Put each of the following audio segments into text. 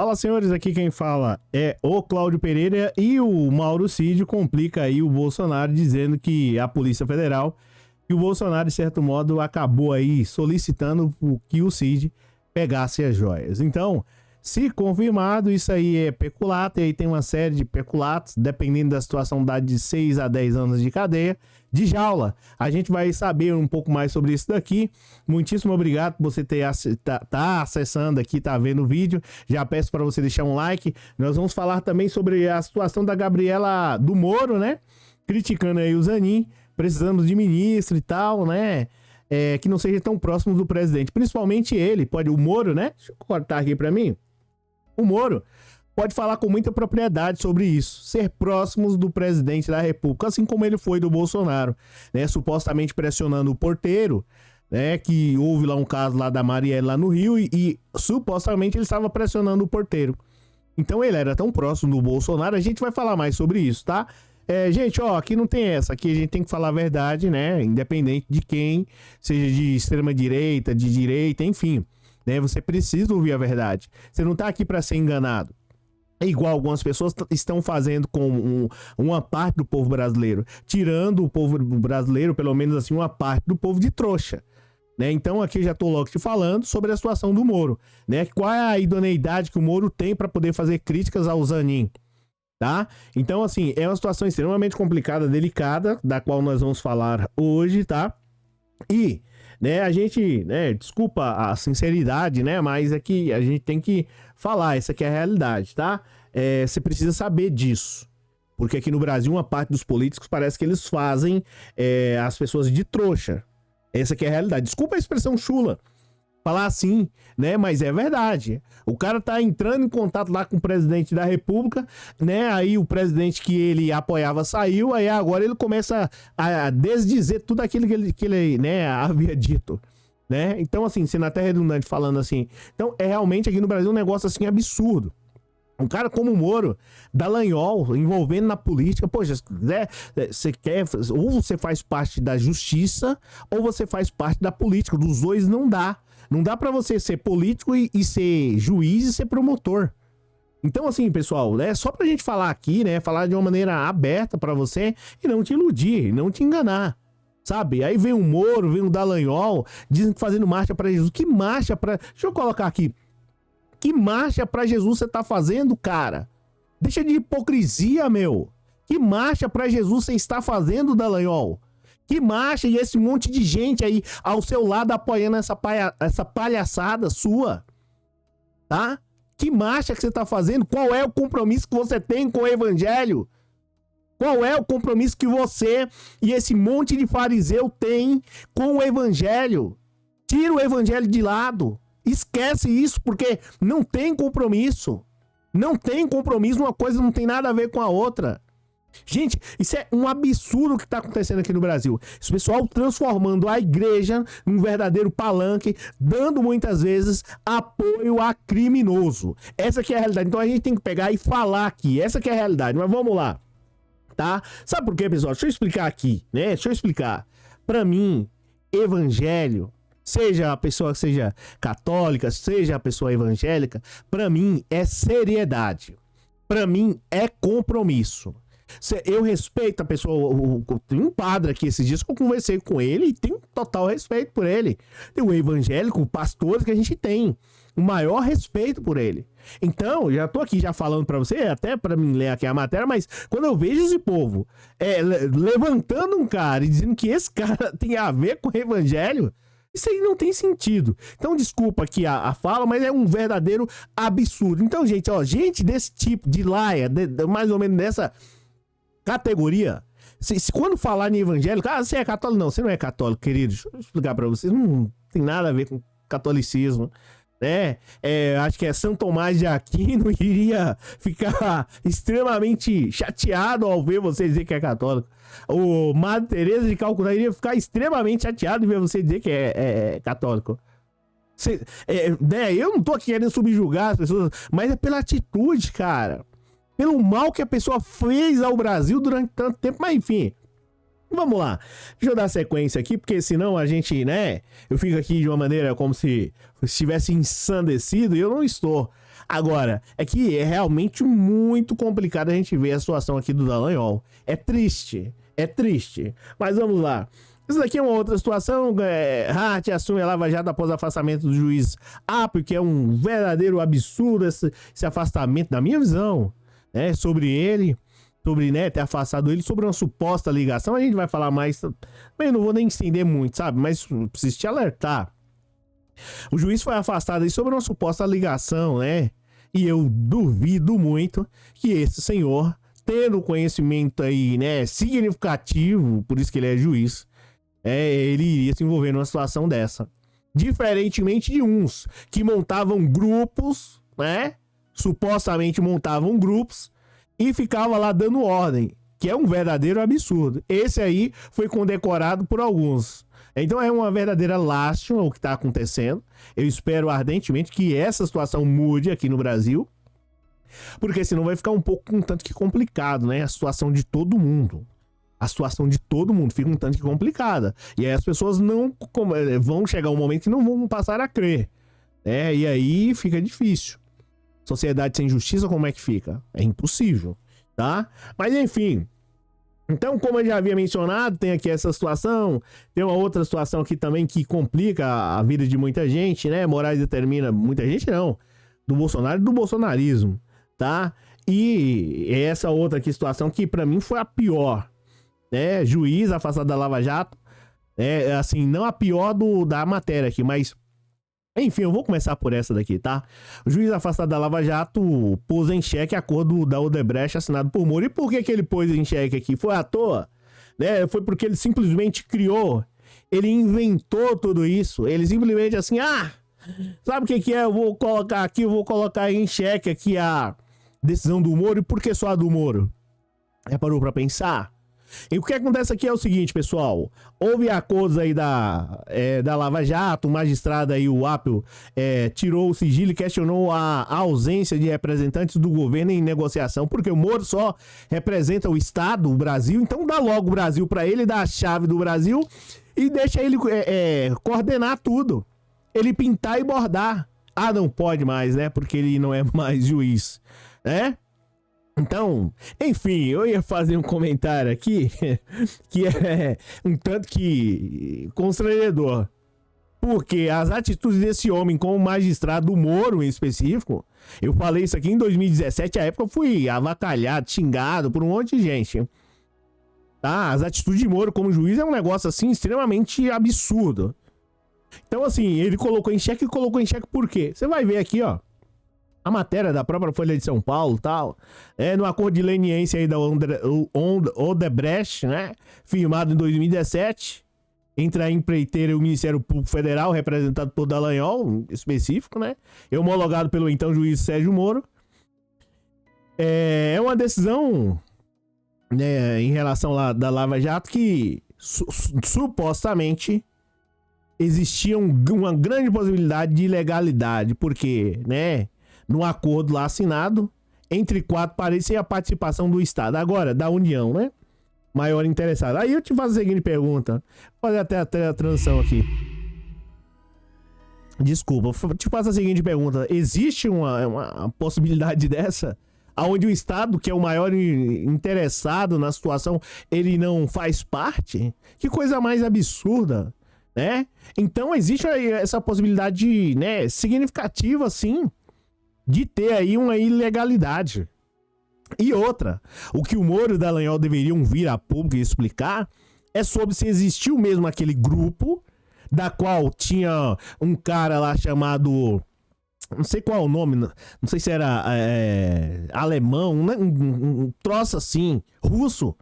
Fala, senhores, aqui quem fala é o Cláudio Pereira e o Mauro Cid complica aí o Bolsonaro dizendo que a Polícia Federal e o Bolsonaro, de certo modo, acabou aí solicitando que o Cid pegasse as joias. Então, se confirmado, isso aí é peculato, e aí tem uma série de peculatos, dependendo da situação, dá de 6 a 10 anos de cadeia, de jaula. A gente vai saber um pouco mais sobre isso daqui. Muitíssimo obrigado por você tá acessando aqui, tá vendo o vídeo. Já peço para você deixar um like. Nós vamos falar também sobre a situação da Gabriela do Moro, né? Criticando aí o Zanin. Precisamos de ministro e tal, né? Que não seja tão próximo do presidente. Principalmente ele, o Moro, né? Deixa eu cortar aqui para mim. O Moro pode falar com muita propriedade sobre isso, ser próximos do presidente da República, assim como ele foi do Bolsonaro, né, supostamente pressionando o porteiro, né, que houve lá um caso lá da Marielle lá no Rio e supostamente ele estava pressionando o porteiro. Então ele era tão próximo do Bolsonaro, a gente vai falar mais sobre isso, tá? Gente, aqui não tem essa, aqui a gente tem que falar a verdade, né, independente de quem, seja de extrema direita, de direita, enfim, né, você precisa ouvir a verdade, você não tá aqui para ser enganado. É igual algumas pessoas estão fazendo com uma parte do povo brasileiro, tirando o povo brasileiro, pelo menos assim, uma parte do povo de trouxa, né? Então aqui já tô logo te falando sobre a situação do Moro, né? Qual é a idoneidade que o Moro tem para poder fazer críticas ao Zanin, tá? Então assim, é uma situação extremamente complicada, delicada, da qual nós vamos falar hoje, tá? E, né, a gente, né, desculpa a sinceridade, né, mas é que a gente tem que falar, essa aqui é a realidade, tá? Você precisa saber disso, porque aqui no Brasil uma parte dos políticos parece que eles fazem as pessoas de trouxa. Essa aqui é a realidade. Desculpa a expressão chula, falar assim, né, mas é verdade. O cara tá entrando em contato lá com o presidente da República, né, aí o presidente que ele apoiava saiu, aí agora ele começa a desdizer tudo aquilo que ele né, havia dito, né. Então assim, sendo até redundante falando assim, então é realmente aqui no Brasil um negócio assim absurdo. Um cara como o Moro, Dallagnol, envolvendo na política, poxa, né, você quer, ou você faz parte da justiça, ou você faz parte da política, dos dois não dá. Não dá pra você ser político e ser juiz e ser promotor. Então assim, pessoal, né, só pra gente falar aqui, né, falar de uma maneira aberta pra você e não te iludir, não te enganar. Sabe? Aí vem o Moro, vem o Dallagnol, dizem que fazendo marcha pra Jesus. Que marcha pra... Deixa eu colocar aqui. Que marcha pra Jesus você tá fazendo, cara? Deixa de hipocrisia, meu. Que marcha pra Jesus você está fazendo, Dallagnol? Que marcha e esse monte de gente aí ao seu lado apoiando essa palhaçada sua, tá? Que marcha que você tá fazendo? Qual é o compromisso que você tem com o evangelho? Qual é o compromisso que você e esse monte de fariseu tem com o evangelho? Tira o evangelho de lado. Esquece isso, porque não tem compromisso. Não tem compromisso, uma coisa não tem nada a ver com a outra. Gente, isso é um absurdo que está acontecendo aqui no Brasil. Esse pessoal transformando a igreja num verdadeiro palanque, dando muitas vezes apoio a criminoso. Essa que é a realidade. Então a gente tem que pegar e falar aqui. Essa que é a realidade. Mas vamos lá, tá? Sabe por quê, pessoal? Deixa eu explicar aqui, né? Deixa eu explicar. Para mim, evangelho, seja a pessoa que seja católica, seja a pessoa evangélica, para mim é seriedade. Para mim é compromisso. Eu respeito a pessoa. Tem um padre aqui esses dias que eu conversei com ele e tenho total respeito por ele. Tem o evangélico, pastores que a gente tem o maior respeito por ele. Então, já tô aqui já falando pra você, até pra mim ler aqui a matéria, mas quando eu vejo esse povo levantando um cara e dizendo que esse cara tem a ver com o evangelho, isso aí não tem sentido. Então, desculpa aqui a fala, mas é um verdadeiro absurdo. Então, gente, gente desse tipo de laia, mais ou menos dessa categoria, se quando falar em evangélico, você é católico? Não, você não é católico, querido. Deixa eu explicar pra vocês, não tem nada a ver com catolicismo, né? Acho que São Tomás de Aquino iria ficar extremamente chateado ao ver você dizer que é católico. O Madre Teresa de Calcutá iria ficar extremamente chateado de ver você dizer que é católico. Eu não tô aqui querendo subjugar as pessoas, mas é pela atitude, cara. Pelo mal que a pessoa fez ao Brasil durante tanto tempo, mas enfim. Vamos lá, deixa eu dar sequência aqui, porque senão a gente, né, eu fico aqui de uma maneira como se estivesse ensandecido e eu não estou. Agora, é que é realmente muito complicado a gente ver a situação aqui do Dallagnol. É triste. Mas vamos lá. Isso daqui é uma outra situação. Hart assume a Lava Jato após afastamento do juiz Apio, que é um verdadeiro absurdo esse afastamento, na minha visão, né? Sobre ele, sobre, né, ter afastado ele, sobre uma suposta ligação. A gente vai falar mais, mas não vou nem estender muito, sabe? Mas preciso te alertar. O juiz foi afastado aí sobre uma suposta ligação, né? E eu duvido muito que esse senhor, tendo conhecimento aí, né, significativo, por isso que ele é juiz, ele iria se envolver numa situação dessa. Diferentemente de uns que montavam grupos, né? Supostamente montavam grupos e ficava lá dando ordem, que é um verdadeiro absurdo. Esse aí foi condecorado por alguns. Então é uma verdadeira lástima o que está acontecendo. Eu espero ardentemente que essa situação mude aqui no Brasil, porque senão vai ficar um pouco um tanto que complicado, né? A situação de todo mundo. A situação de todo mundo fica um tanto que complicada. E aí as pessoas não vão chegar um momento que não vão passar a crer, né? E aí fica difícil. Sociedade sem justiça, como é que fica? É impossível, tá? Mas enfim. Então, como eu já havia mencionado, tem aqui essa situação, tem uma outra situação aqui também que complica a vida de muita gente, né? Moraes determina, muita gente não, do Bolsonaro e do bolsonarismo, tá? E essa outra aqui situação que pra mim foi a pior, né? Juiz afastado da Lava Jato, assim, não a pior da matéria aqui, mas enfim, eu vou começar por essa daqui, tá? O juiz afastado da Lava Jato pôs em xeque acordo da Odebrecht assinado por Moro. E por que ele pôs em xeque aqui? Foi à toa? Né? Foi porque ele simplesmente criou, ele inventou tudo isso. Ele simplesmente assim, sabe o que é? Eu vou colocar em xeque aqui a decisão do Moro. E por que só a do Moro? Parou pra pensar? E o que acontece aqui é o seguinte, pessoal. Houve acordos aí da Lava Jato, o magistrado aí, o Apio, tirou o sigilo e questionou a ausência de representantes do governo em negociação, porque o Moro só representa o Estado, o Brasil, então dá logo o Brasil pra ele, dá a chave do Brasil e deixa ele coordenar tudo. Ele pintar e bordar. Não pode mais, né? Porque ele não é mais juiz, né? Então, enfim, eu ia fazer um comentário aqui que é um tanto que constrangedor. Porque as atitudes desse homem como magistrado, do Moro em específico, eu falei isso aqui em 2017, a época eu fui avacalhado, xingado por um monte de gente. Tá? As atitudes de Moro como juiz é um negócio assim extremamente absurdo. Então assim, ele colocou em xeque por quê? Você vai ver aqui, ó. A matéria da própria Folha de São Paulo e tal, no acordo de leniência aí da Odebrecht, né, firmado em 2017, entre a empreiteira e o Ministério Público Federal, representado por Dallagnol, específico, né, homologado pelo então juiz Sérgio Moro. É uma decisão, né, em relação lá da Lava Jato que supostamente existia uma grande possibilidade de ilegalidade, porque, né, no acordo lá assinado, entre 4 paredes e a participação do Estado. Agora, da União, né? Maior interessado. Aí eu te faço a seguinte pergunta. Vou fazer até a transição aqui. Desculpa, eu te faço a seguinte pergunta. Existe uma possibilidade dessa? Onde o Estado, que é o maior interessado na situação, ele não faz parte? Que coisa mais absurda, né? Então existe aí essa possibilidade, né, significativa, sim, de ter aí uma ilegalidade. E outra, o que o Moro e o Dallagnol deveriam vir a público e explicar é sobre se existiu mesmo aquele grupo, da qual tinha um cara lá chamado, não sei qual é o nome, não sei se era alemão, um troço assim, russo,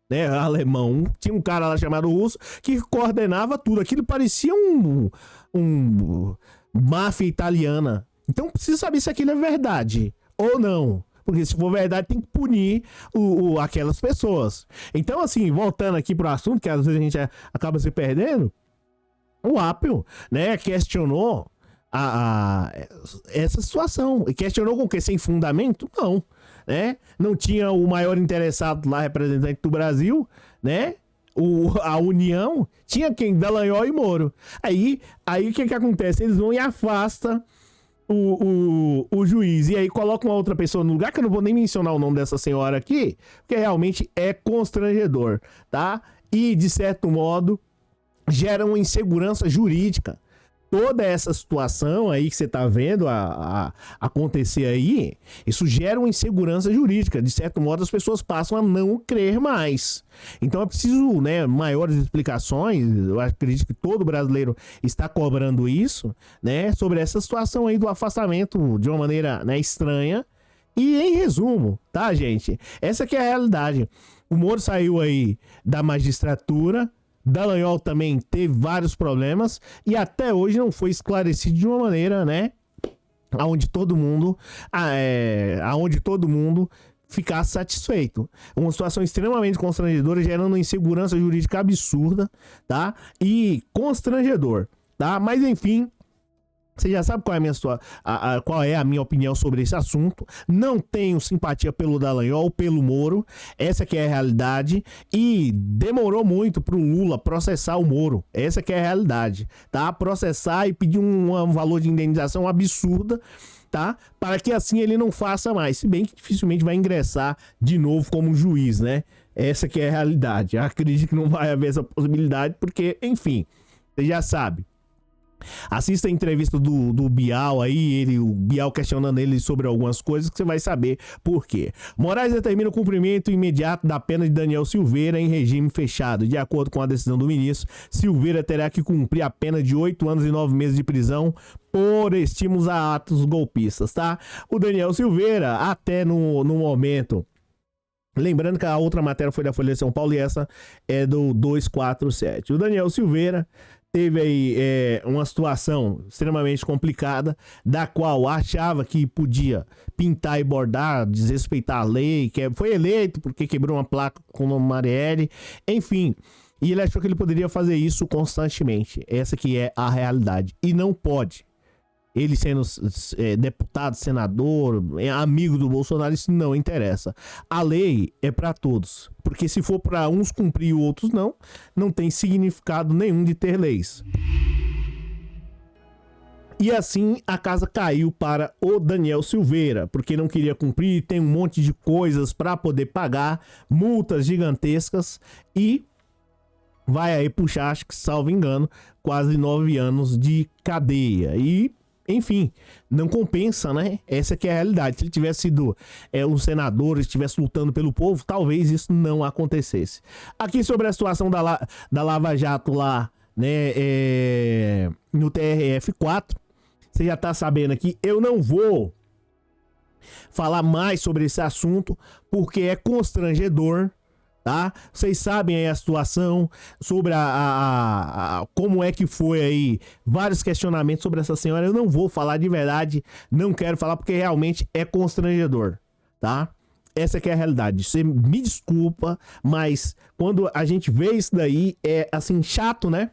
né, alemão. Tinha um cara lá chamado russo que coordenava tudo. Aquilo parecia um máfia italiana. Então precisa saber se aquilo é verdade ou não. Porque se for verdade, tem que punir aquelas pessoas. Então, assim, voltando aqui pro assunto, que às vezes a gente acaba se perdendo, o Apio, né, questionou essa situação. E questionou com o quê? Sem fundamento? Não. Né? Não tinha o maior interessado lá, representante do Brasil, né? A União. Tinha quem? Dallagnol e Moro. Aí o que acontece? Eles vão e afastam o juiz e aí coloca uma outra pessoa no lugar, que eu não vou nem mencionar o nome dessa senhora aqui, porque realmente é constrangedor, tá? E, de certo modo, gera uma insegurança jurídica. Toda essa situação aí que você tá vendo acontecer aí, isso gera uma insegurança jurídica. De certo modo, as pessoas passam a não crer mais. Então é preciso, né, maiores explicações. Eu acredito que todo brasileiro está cobrando isso, né, sobre essa situação aí do afastamento de uma maneira, né, estranha. E em resumo, tá, gente? Essa que é a realidade. O Moro saiu aí da magistratura, Dallagnol também teve vários problemas e até hoje não foi esclarecido de uma maneira, né, aonde todo mundo ficasse satisfeito. Uma situação extremamente constrangedora, gerando uma insegurança jurídica absurda, tá? E constrangedor, tá? Mas enfim, você já sabe qual é a minha opinião sobre esse assunto. Não tenho simpatia pelo Dallagnol, pelo Moro. Essa que é a realidade. E demorou muito pro Lula processar o Moro. Essa que é a realidade, tá? Processar e pedir um valor de indenização absurda, tá? Para que assim ele não faça mais. Se bem que dificilmente vai ingressar de novo como juiz, né? Essa que é a realidade. Eu acredito que não vai haver essa possibilidade, porque, enfim, você já sabe. Assista a entrevista do Bial aí, o Bial questionando ele sobre algumas coisas, que você vai saber por quê. Moraes determina o cumprimento imediato da pena de Daniel Silveira em regime fechado. De acordo com a decisão do ministro, Silveira terá que cumprir a pena de 8 anos e 9 meses de prisão por estímulos a atos golpistas, tá? O Daniel Silveira, até no momento... Lembrando que a outra matéria foi da Folha de São Paulo e essa é do 247. O Daniel Silveira teve aí uma situação extremamente complicada, da qual achava que podia pintar e bordar, desrespeitar a lei, foi eleito porque quebrou uma placa com o nome Marielle, enfim. E ele achou que ele poderia fazer isso constantemente. Essa que é a realidade. E não pode. Ele sendo deputado, senador, amigo do Bolsonaro, isso não interessa. A lei é para todos, porque se for para uns cumprir e outros não tem significado nenhum de ter leis. E assim a casa caiu para o Daniel Silveira, porque não queria cumprir, tem um monte de coisas para poder pagar, multas gigantescas e vai aí puxar, acho que salvo engano, quase 9 anos de cadeia. E enfim, não compensa, né? Essa que é a realidade. Se ele tivesse sido um senador, estivesse lutando pelo povo, talvez isso não acontecesse. Aqui sobre a situação da Lava Jato lá, né, no TRF4, você já tá sabendo aqui, eu não vou falar mais sobre esse assunto, porque é constrangedor, tá? Vocês sabem aí a situação sobre como é que foi aí, vários questionamentos sobre essa senhora. Eu não vou falar de verdade, não quero falar porque realmente é constrangedor, tá? Essa que é a realidade. Você me desculpa, mas quando a gente vê isso daí é assim chato, né?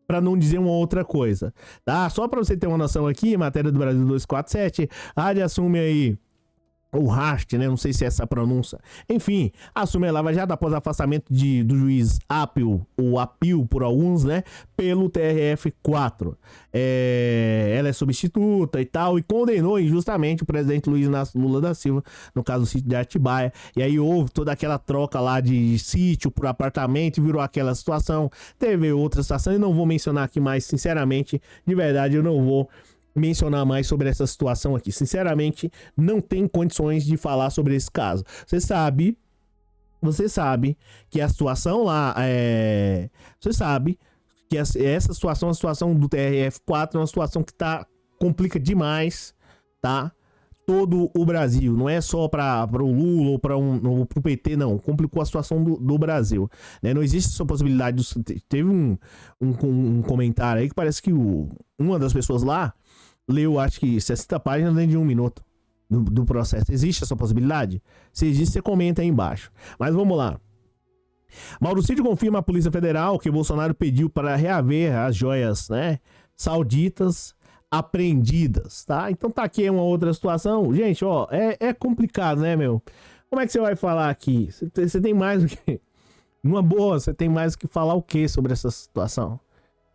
Pra não dizer uma outra coisa, tá? Só pra você ter uma noção aqui, matéria do Brasil 247, a AD assume aí o Rast, né? Não sei se é essa a pronúncia. Enfim, assume a Lava Jato após afastamento do juiz Apio, ou Apio por alguns, né? Pelo TRF4. Ela é substituta e tal, e condenou injustamente o presidente Luiz Inácio Lula da Silva, no caso do sítio de Atibaia. E aí houve toda aquela troca lá de sítio por apartamento, virou aquela situação. Teve outra situação, e não vou mencionar aqui mais, sinceramente, de verdade, eu não vou mencionar mais sobre essa situação aqui. Sinceramente, não tem condições de falar sobre esse caso. Você sabe que a situação lá você sabe que essa situação, a situação do TRF4 é uma situação que complica demais, tá? Todo o Brasil, não é só para o Lula ou para o PT, não. Complicou a situação do Brasil, né? Não existe essa possibilidade. Teve um comentário aí que parece que uma das pessoas lá leu, acho que 60 páginas dentro de 1 minuto do processo. Existe essa possibilidade? Se existe, você comenta aí embaixo. Mas vamos lá. Mauro Cid confirma à Polícia Federal que Bolsonaro pediu para reaver as joias, né, sauditas apreendidas, tá? Então tá aqui uma outra situação. Gente, ó, é complicado, né, meu? Como é que você vai falar aqui? Você tem mais o que... Numa boa, você tem mais o que falar o que sobre essa situação?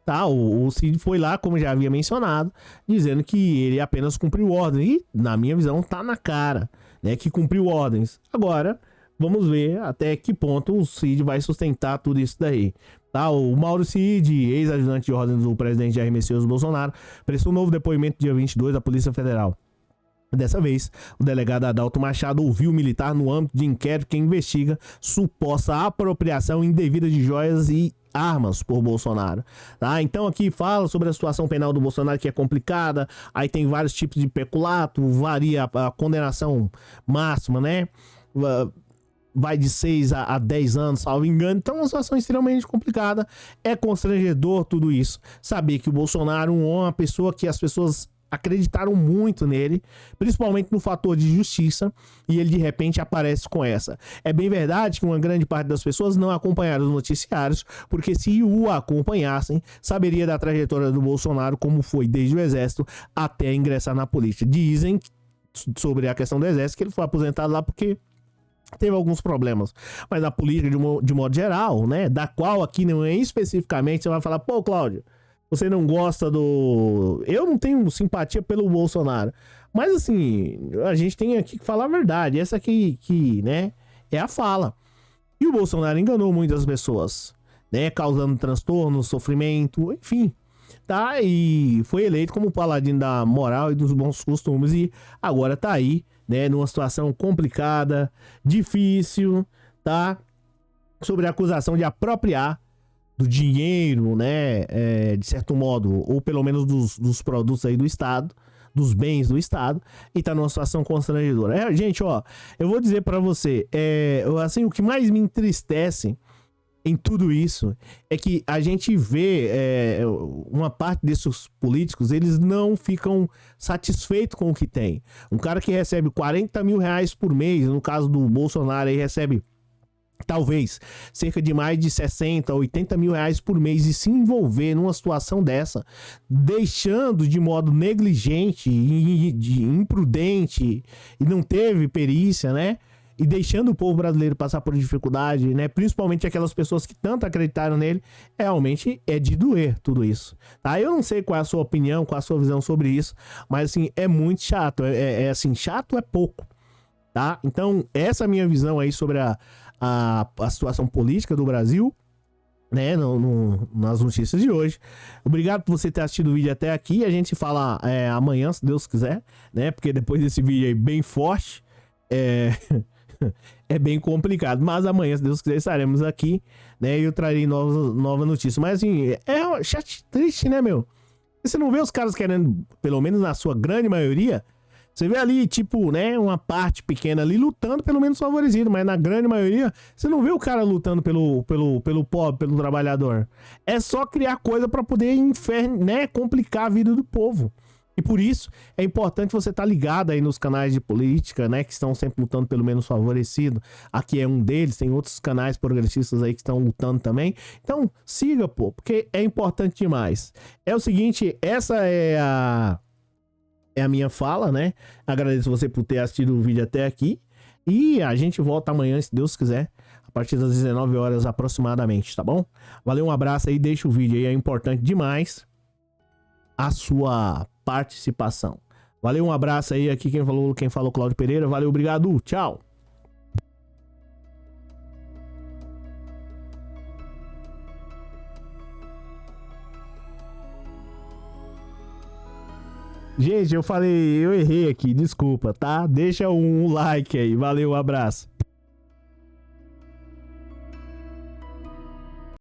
tá? O Cid foi lá, como já havia mencionado, dizendo que ele apenas cumpriu ordens. E, na minha visão, tá na cara, né, que cumpriu ordens. Agora, vamos ver até que ponto o Cid vai sustentar tudo isso daí. Tá? O Mauro Cid, ex-ajudante de ordens do presidente Jair Messias Bolsonaro, prestou um novo depoimento dia 22 à Polícia Federal. Dessa vez, o delegado Adalto Machado ouviu o militar no âmbito de inquérito que investiga suposta apropriação indevida de joias e armas por Bolsonaro. Tá? Então aqui fala sobre a situação penal do Bolsonaro, que é complicada, aí tem vários tipos de peculato, varia a condenação máxima, né? Vai de 6 a 10 anos, salvo engano. Então é uma situação extremamente complicada. É constrangedor tudo isso. Saber que o Bolsonaro é uma pessoa que as pessoas acreditaram muito nele, principalmente no fator de justiça, e ele de repente aparece com essa. É bem verdade que uma grande parte das pessoas não acompanharam os noticiários, porque se o acompanhassem, saberia da trajetória do Bolsonaro, como foi desde o Exército até ingressar na política. Dizem sobre a questão do Exército que ele foi aposentado lá porque teve alguns problemas, mas na política de modo geral, né, da qual aqui não é especificamente, você vai falar, pô, Cláudio, você não gosta do... Eu não tenho simpatia pelo Bolsonaro, mas assim, a gente tem aqui que falar a verdade, essa aqui, né, é a fala. E o Bolsonaro enganou muitas pessoas, né, causando transtorno, sofrimento, enfim, tá, e foi eleito como paladino da moral e dos bons costumes, e agora tá aí, né, numa situação complicada, difícil, tá? Sobre a acusação de apropriar do dinheiro, né, de certo modo, ou pelo menos dos produtos aí do Estado, dos bens do Estado, e tá numa situação constrangedora. Gente, ó, eu vou dizer pra você, assim, o que mais me entristece em tudo isso é que a gente vê uma parte desses políticos, eles não ficam satisfeitos com o que tem. Um cara que recebe 40 mil reais por mês, no caso do Bolsonaro, aí recebe talvez cerca de mais de 60, 80 mil reais por mês, e se envolver numa situação dessa, deixando de modo negligente, imprudente, e não teve perícia, né? E deixando o povo brasileiro passar por dificuldade, né? Principalmente aquelas pessoas que tanto acreditaram nele, realmente é de doer tudo isso, tá? Eu não sei qual é a sua opinião, qual é a sua visão sobre isso, mas assim, é muito chato, assim, chato é pouco, tá? Então, essa é a minha visão aí sobre a situação política do Brasil, né, nas notícias de hoje. Obrigado por você ter assistido o vídeo até aqui. A gente se fala amanhã, se Deus quiser, né? Porque depois desse vídeo aí bem forte, é bem complicado. Mas amanhã, se Deus quiser, estaremos aqui, né? E eu trarei nova notícia. Mas assim, é chat triste, né, meu? Você não vê os caras querendo, pelo menos na sua grande maioria, você vê ali, tipo, né, uma parte pequena ali lutando pelo menos favorecido, mas na grande maioria, você não vê o cara lutando pelo pobre, pelo trabalhador. É só criar coisa pra poder, né, complicar a vida do povo. E por isso, é importante você estar ligado aí nos canais de política, né, que estão sempre lutando pelo menos favorecido. Aqui é um deles, tem outros canais progressistas aí que estão lutando também. Então, siga, pô, porque é importante demais. É o seguinte, essa é a minha fala, né? Agradeço você por ter assistido o vídeo até aqui. E a gente volta amanhã, se Deus quiser, a partir das 19 horas aproximadamente, tá bom? Valeu, um abraço aí, deixa o vídeo aí, é importante demais a sua participação. Valeu, um abraço aí, aqui quem falou Cláudio Pereira. Valeu, obrigado, tchau. Gente, eu errei aqui, desculpa, tá? Deixa um like aí, valeu, abraço.